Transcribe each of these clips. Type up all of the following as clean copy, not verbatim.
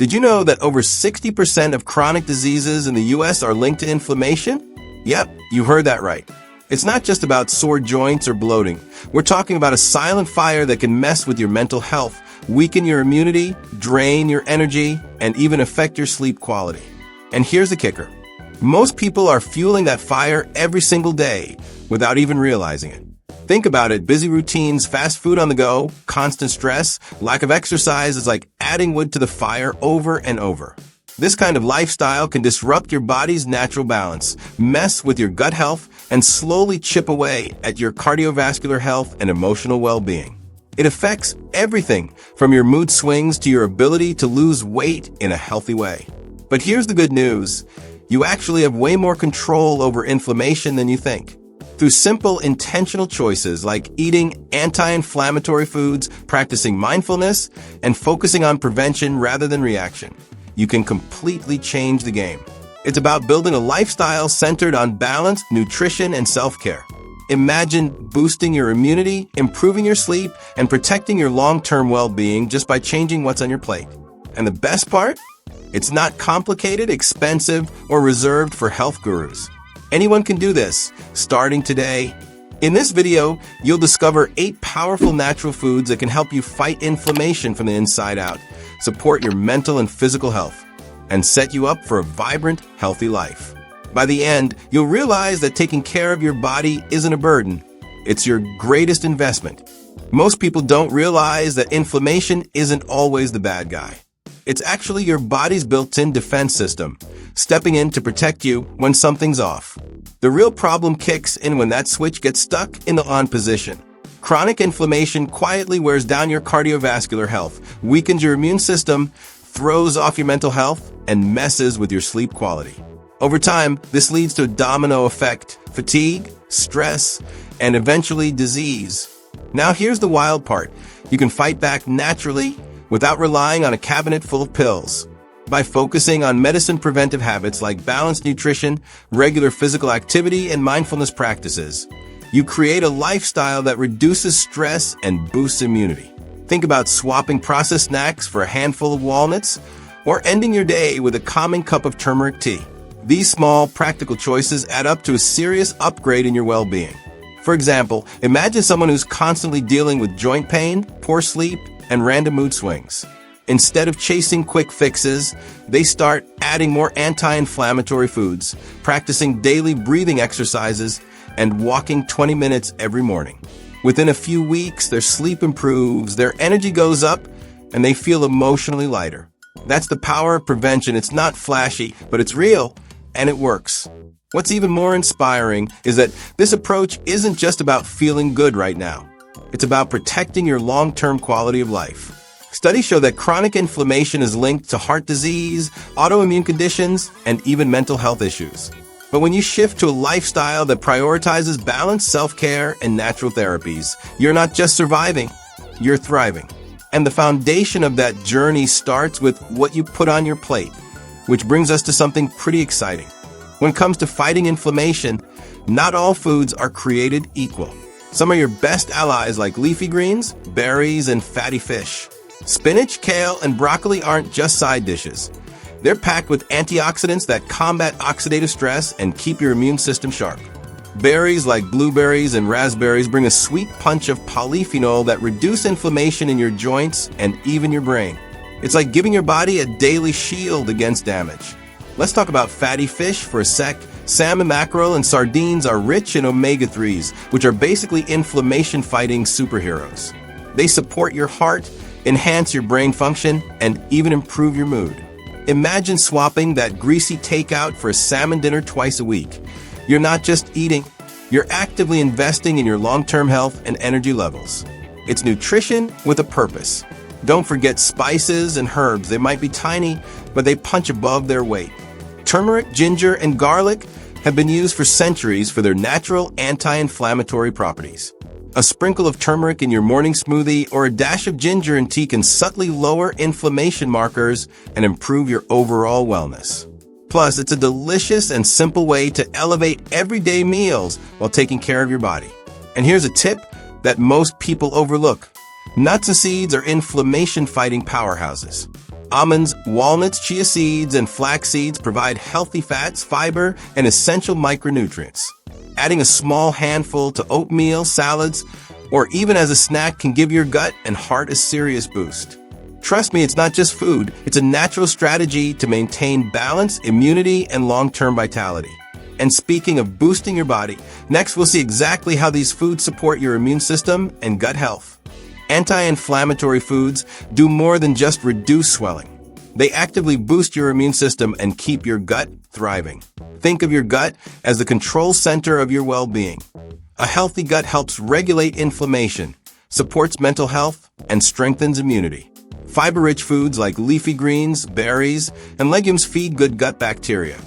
Did you know that over 60% of chronic diseases in the US are linked to inflammation? Yep, you heard that right. It's not just about sore joints or bloating. We're talking about a silent fire that can mess with your mental health, weaken your immunity, drain your energy, and even affect your sleep quality. And here's the kicker. Most people are fueling that fire every single day without even realizing it. Think about it. Busy routines, fast food on the go, constant stress, lack of exercise is like adding wood to the fire over and over. This kind of lifestyle can disrupt your body's natural balance, mess with your gut health, and slowly chip away at your cardiovascular health and emotional well-being. It affects everything from your mood swings to your ability to lose weight in a healthy way. But here's the good news. You actually have way more control over inflammation than you think. Through simple, intentional choices like eating anti-inflammatory foods, practicing mindfulness, and focusing on prevention rather than reaction, you can completely change the game. It's about building a lifestyle centered on balanced nutrition and self-care. Imagine boosting your immunity, improving your sleep, and protecting your long-term well-being just by changing what's on your plate. And the best part? It's not complicated, expensive, or reserved for health gurus. Anyone can do this, starting today. In this video, you'll discover 8 powerful natural foods that can help you fight inflammation from the inside out, support your mental and physical health, and set you up for a vibrant, healthy life. By the end, you'll realize that taking care of your body isn't a burden. It's your greatest investment. Most people don't realize that inflammation isn't always the bad guy. It's actually your body's built-in defense system, stepping in to protect you when something's off. The real problem kicks in when that switch gets stuck in the on position. Chronic inflammation quietly wears down your cardiovascular health, weakens your immune system, throws off your mental health, and messes with your sleep quality. Over time, this leads to a domino effect, fatigue, stress, and eventually disease. Now here's the wild part. You can fight back naturally without relying on a cabinet full of pills. By focusing on medicine-preventive habits like balanced nutrition, regular physical activity, and mindfulness practices, you create a lifestyle that reduces stress and boosts immunity. Think about swapping processed snacks for a handful of walnuts, or ending your day with a calming cup of turmeric tea. These small, practical choices add up to a serious upgrade in your well-being. For example, imagine someone who's constantly dealing with joint pain, poor sleep, and random mood swings. Instead of chasing quick fixes, they start adding more anti-inflammatory foods, practicing daily breathing exercises, and walking 20 minutes every morning. Within a few weeks, their sleep improves, their energy goes up, and they feel emotionally lighter. That's the power of prevention. It's not flashy, but it's real, and it works. What's even more inspiring is that this approach isn't just about feeling good right now. It's about protecting your long-term quality of life. Studies show that chronic inflammation is linked to heart disease, autoimmune conditions, and even mental health issues. But when you shift to a lifestyle that prioritizes balance, self-care, and natural therapies, you're not just surviving, you're thriving. And the foundation of that journey starts with what you put on your plate, which brings us to something pretty exciting. When it comes to fighting inflammation, not all foods are created equal. Some are your best allies like leafy greens, berries, and fatty fish. Spinach, kale, and broccoli aren't just side dishes. They're packed with antioxidants that combat oxidative stress and keep your immune system sharp. Berries like blueberries and raspberries bring a sweet punch of polyphenol that reduce inflammation in your joints and even your brain. It's like giving your body a daily shield against damage. Let's talk about fatty fish for a sec. Salmon, mackerel, and sardines are rich in omega-3s, which are basically inflammation-fighting superheroes. They support your heart, enhance your brain function, and even improve your mood. Imagine swapping that greasy takeout for a salmon dinner twice a week. You're not just eating, you're actively investing in your long-term health and energy levels. It's nutrition with a purpose. Don't forget spices and herbs. They might be tiny, but they punch above their weight. Turmeric, ginger, and garlic have been used for centuries for their natural anti-inflammatory properties. A sprinkle of turmeric in your morning smoothie or a dash of ginger in tea can subtly lower inflammation markers and improve your overall wellness. Plus, it's a delicious and simple way to elevate everyday meals while taking care of your body. And here's a tip that most people overlook. Nuts and seeds are inflammation-fighting powerhouses. Almonds, walnuts, chia seeds, and flax seeds provide healthy fats, fiber, and essential micronutrients. Adding a small handful to oatmeal, salads, or even as a snack can give your gut and heart a serious boost. Trust me, it's not just food. It's a natural strategy to maintain balance, immunity, and long-term vitality. And speaking of boosting your body, next we'll see exactly how these foods support your immune system and gut health. Anti-inflammatory foods do more than just reduce swelling. They actively boost your immune system and keep your gut thriving. Think of your gut as the control center of your well-being. A healthy gut helps regulate inflammation, supports mental health, and strengthens immunity. Fiber-rich foods like leafy greens, berries, and legumes feed good gut bacteria,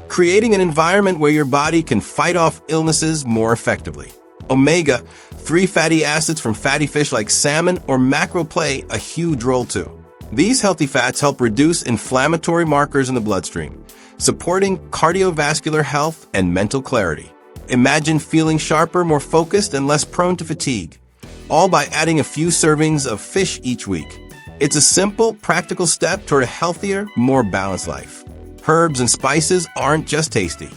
creating an environment where your body can fight off illnesses more effectively. Omega-3 fatty acids from fatty fish like salmon or mackerel play a huge role too. These healthy fats help reduce inflammatory markers in the bloodstream, supporting cardiovascular health and mental clarity. Imagine feeling sharper, more focused, and less prone to fatigue, all by adding a few servings of fish each week. It's a simple, practical step toward a healthier, more balanced life. Herbs and spices aren't just tasty.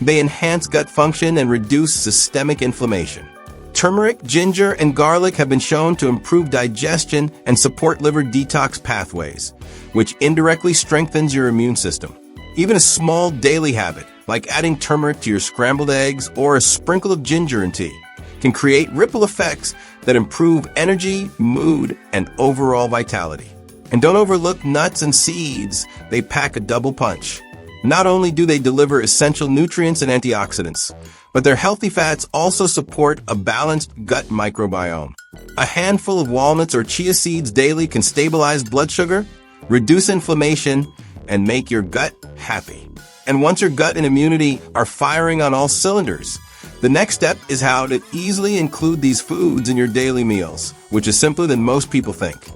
They enhance gut function and reduce systemic inflammation. Turmeric, ginger, and garlic have been shown to improve digestion and support liver detox pathways, which indirectly strengthens your immune system. Even a small daily habit, like adding turmeric to your scrambled eggs or a sprinkle of ginger in tea, can create ripple effects that improve energy, mood, and overall vitality. And don't overlook nuts and seeds. They pack a double punch. Not only do they deliver essential nutrients and antioxidants, but their healthy fats also support a balanced gut microbiome. A handful of walnuts or chia seeds daily can stabilize blood sugar, reduce inflammation, and make your gut happy. And once your gut and immunity are firing on all cylinders, the next step is how to easily include these foods in your daily meals, which is simpler than most people think.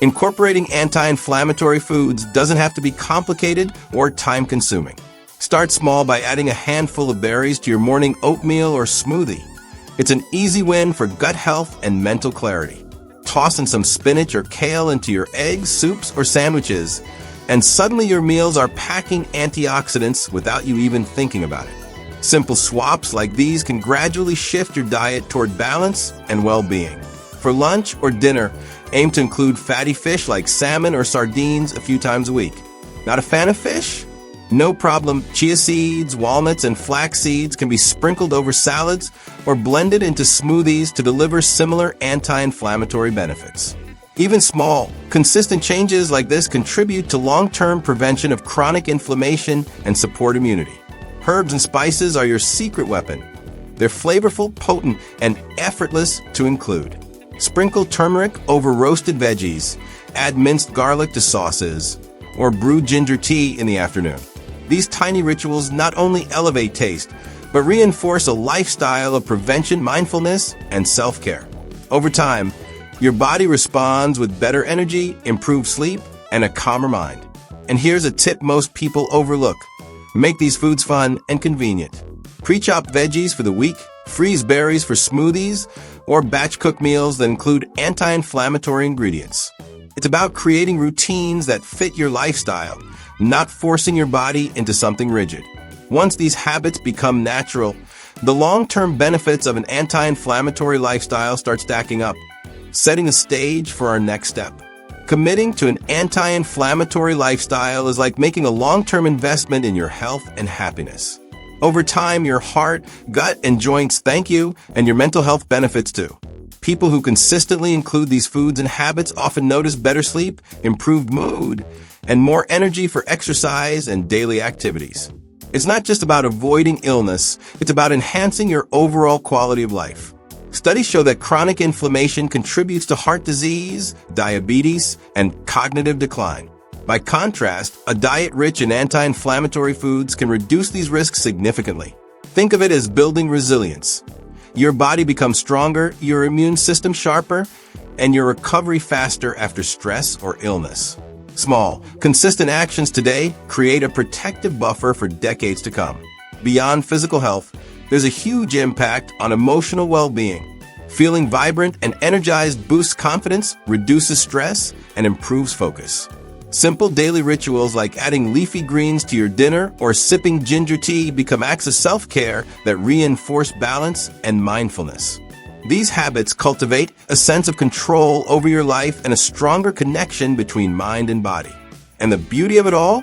Incorporating anti-inflammatory foods doesn't have to be complicated or time-consuming. Start small by adding a handful of berries to your morning oatmeal or smoothie. It's an easy win for gut health and mental clarity. Toss in some spinach or kale into your eggs, soups, or sandwiches, and suddenly your meals are packing antioxidants without you even thinking about it. Simple swaps like these can gradually shift your diet toward balance and well-being. For lunch or dinner, aim to include fatty fish like salmon or sardines a few times a week. Not a fan of fish? No problem. Chia seeds, walnuts, and flax seeds can be sprinkled over salads or blended into smoothies to deliver similar anti-inflammatory benefits. Even small, consistent changes like this contribute to long-term prevention of chronic inflammation and support immunity. Herbs and spices are your secret weapon. They're flavorful, potent, and effortless to include. Sprinkle turmeric over roasted veggies, add minced garlic to sauces, or brew ginger tea in the afternoon. These tiny rituals not only elevate taste, but reinforce a lifestyle of prevention, mindfulness, and self-care. Over time, your body responds with better energy, improved sleep, and a calmer mind. And here's a tip most people overlook. Make these foods fun and convenient. Pre-chop veggies for the week, freeze berries for smoothies, or batch cook meals that include anti-inflammatory ingredients. It's about creating routines that fit your lifestyle, not forcing your body into something rigid. Once these habits become natural, the long-term benefits of an anti-inflammatory lifestyle start stacking up, setting the stage for our next step. Committing to an anti-inflammatory lifestyle is like making a long-term investment in your health and happiness. Over time, your heart, gut, and joints thank you, and your mental health benefits too. People who consistently include these foods and habits often notice better sleep, improved mood, and more energy for exercise and daily activities. It's not just about avoiding illness, it's about enhancing your overall quality of life. Studies show that chronic inflammation contributes to heart disease, diabetes, and cognitive decline. By contrast, a diet rich in anti-inflammatory foods can reduce these risks significantly. Think of it as building resilience. Your body becomes stronger, your immune system sharper, and your recovery faster after stress or illness. Small, consistent actions today create a protective buffer for decades to come. Beyond physical health, there's a huge impact on emotional well-being. Feeling vibrant and energized boosts confidence, reduces stress, and improves focus. Simple daily rituals like adding leafy greens to your dinner or sipping ginger tea become acts of self-care that reinforce balance and mindfulness. These habits cultivate a sense of control over your life and a stronger connection between mind and body. And the beauty of it all?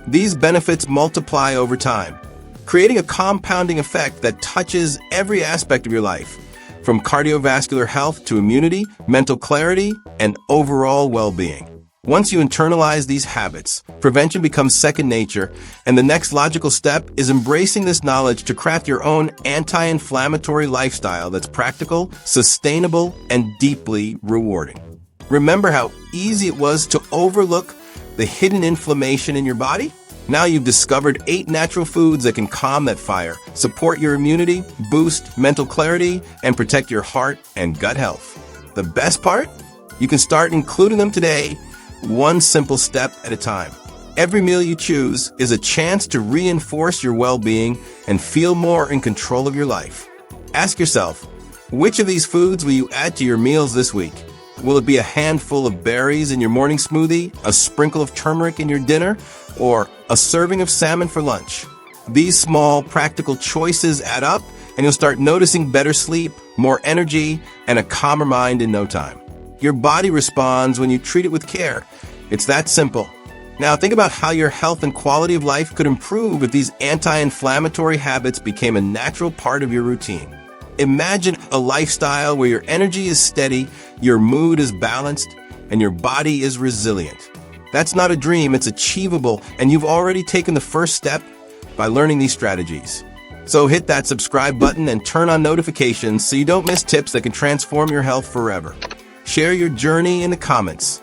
These benefits multiply over time, creating a compounding effect that touches every aspect of your life, from cardiovascular health to immunity, mental clarity, and overall well-being. Once you internalize these habits, prevention becomes second nature, and the next logical step is embracing this knowledge to craft your own anti-inflammatory lifestyle that's practical, sustainable, and deeply rewarding. Remember how easy it was to overlook the hidden inflammation in your body? Now you've discovered 8 natural foods that can calm that fire, support your immunity, boost mental clarity, and protect your heart and gut health. The best part? You can start including them today, one simple step at a time. Every meal you choose is a chance to reinforce your well-being and feel more in control of your life. Ask yourself, which of these foods will you add to your meals this week? Will it be a handful of berries in your morning smoothie, a sprinkle of turmeric in your dinner, or a serving of salmon for lunch? These small, practical choices add up, and you'll start noticing better sleep, more energy, and a calmer mind in no time. Your body responds when you treat it with care. It's that simple. Now think about how your health and quality of life could improve if these anti-inflammatory habits became a natural part of your routine. Imagine a lifestyle where your energy is steady, your mood is balanced, and your body is resilient. That's not a dream, it's achievable, and you've already taken the first step by learning these strategies. So hit that subscribe button and turn on notifications so you don't miss tips that can transform your health forever. Share your journey in the comments.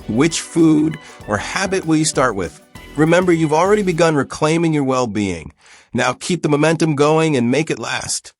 Which food or habit will you start with? Remember, you've already begun reclaiming your well-being. Now keep the momentum going and make it last.